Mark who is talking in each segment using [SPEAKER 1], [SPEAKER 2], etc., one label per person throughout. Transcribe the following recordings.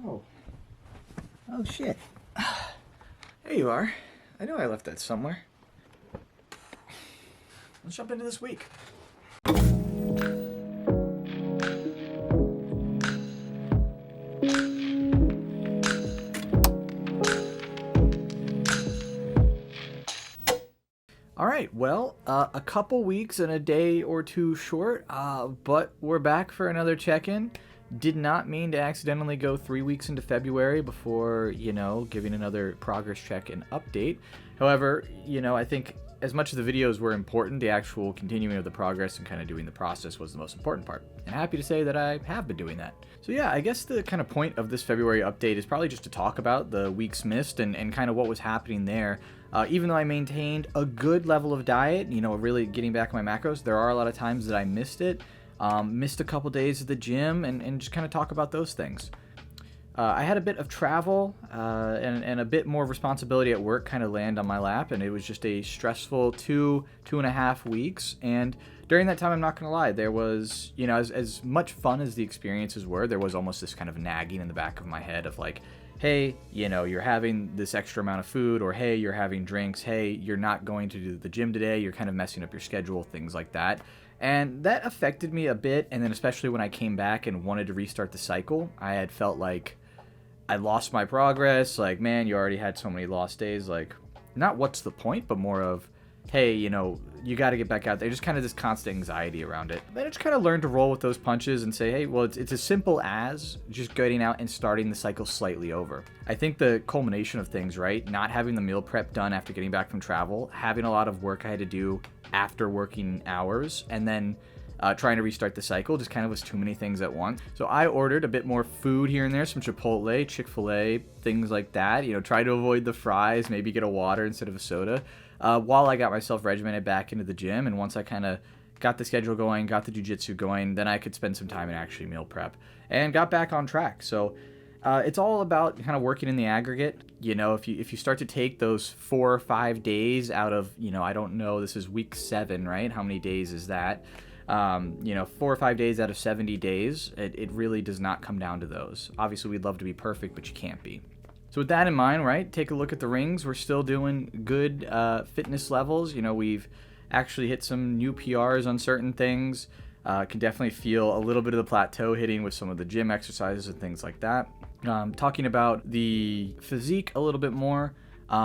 [SPEAKER 1] Oh. Oh, shit. There you are. I know I left that somewhere. Let's jump into this week. All right, well, a couple weeks and a day or two short, but we're back for another check-in. Did not mean to accidentally go 3 weeks into February before, giving another progress check and update. However, I think as much as the videos were important, the actual continuing of the progress and kind of doing the process was the most important part. And happy to say that I have been doing that. So yeah, I guess the kind of point of this February update is probably just to talk about the weeks missed and kind of what was happening there. Even though I maintained a good level of diet, really getting back my macros, there are a lot of times that I missed it. Missed a couple days at the gym and just kind of talk about those things. I had a bit of travel and a bit more responsibility at work kind of land on my lap, and it was just a stressful two and a half weeks. And during that time, I'm not going to lie, there was, as much fun as the experiences were, there was almost this kind of nagging in the back of my head of like, hey, you're having this extra amount of food, or hey, you're having drinks, hey, you're not going to do the gym today, you're kind of messing up your schedule, things like that. And that affected me a bit, and then especially when I came back and wanted to restart the cycle, I had felt like I lost my progress, like, man, you already had so many lost days, like, not what's the point, but more of, hey, you got to get back out there. Just kind of this constant anxiety around it. Then I just kind of learned to roll with those punches and say, hey, well, it's as simple as just getting out and starting the cycle slightly over. I think the culmination of things, right? Not having the meal prep done after getting back from travel, having a lot of work I had to do after working hours, and then trying to restart the cycle just kind of was too many things at once. So I ordered a bit more food here and there, some Chipotle, Chick-fil-A, things like that. Try to avoid the fries, maybe get a water instead of a soda, while I got myself regimented back into the gym. And once I kind of got the schedule going, got the jiu-jitsu going, then I could spend some time and actually meal prep and got back on track. So it's all about kind of working in the aggregate. If you start to take those 4 or 5 days out of, I don't know, this is week 7, right? How many days is that? 4 or 5 days out of 70 days, it really does not come down to those. Obviously, we'd love to be perfect, but you can't be. So with that in mind, right, take a look at the rings. We're still doing good fitness levels. We've actually hit some new PRs on certain things. Can definitely feel a little bit of the plateau hitting with some of the gym exercises and things like that. Talking about the physique a little bit more,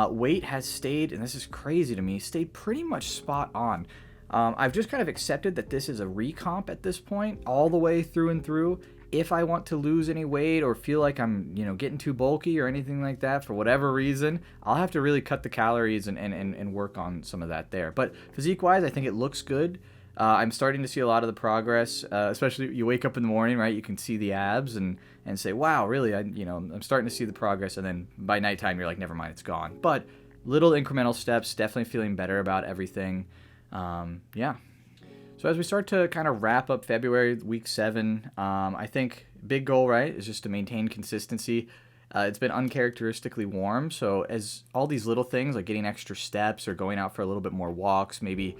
[SPEAKER 1] weight has stayed, and this is crazy to me, stayed pretty much spot on. I've just kind of accepted that this is a recomp at this point, all the way through and through. If I want to lose any weight or feel like I'm, getting too bulky or anything like that for whatever reason, I'll have to really cut the calories and work on some of that there. But physique-wise, I think it looks good. I'm starting to see a lot of the progress, especially you wake up in the morning, right? You can see the abs and say, wow, really, I'm starting to see the progress. And then by nighttime, you're like, never mind, it's gone. But little incremental steps, definitely feeling better about everything. Yeah. So as we start to kind of wrap up February, week 7, I think big goal, right, is just to maintain consistency. It's been uncharacteristically warm, so as all these little things like getting extra steps or going out for a little bit more walks, maybe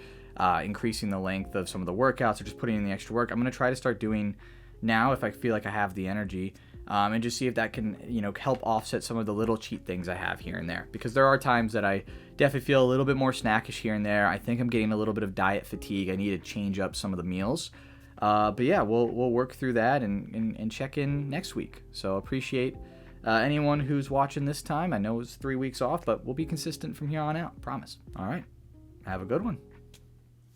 [SPEAKER 1] increasing the length of some of the workouts or just putting in the extra work, I'm going to try to start doing now if I feel like I have the energy. And just see if that can, help offset some of the little cheat things I have here and there. Because there are times that I definitely feel a little bit more snackish here and there. I think I'm getting a little bit of diet fatigue. I need to change up some of the meals. But yeah, we'll work through that and check in next week. So appreciate anyone who's watching this time. I know it was 3 weeks off, but we'll be consistent from here on out. Promise. All right. Have a good one.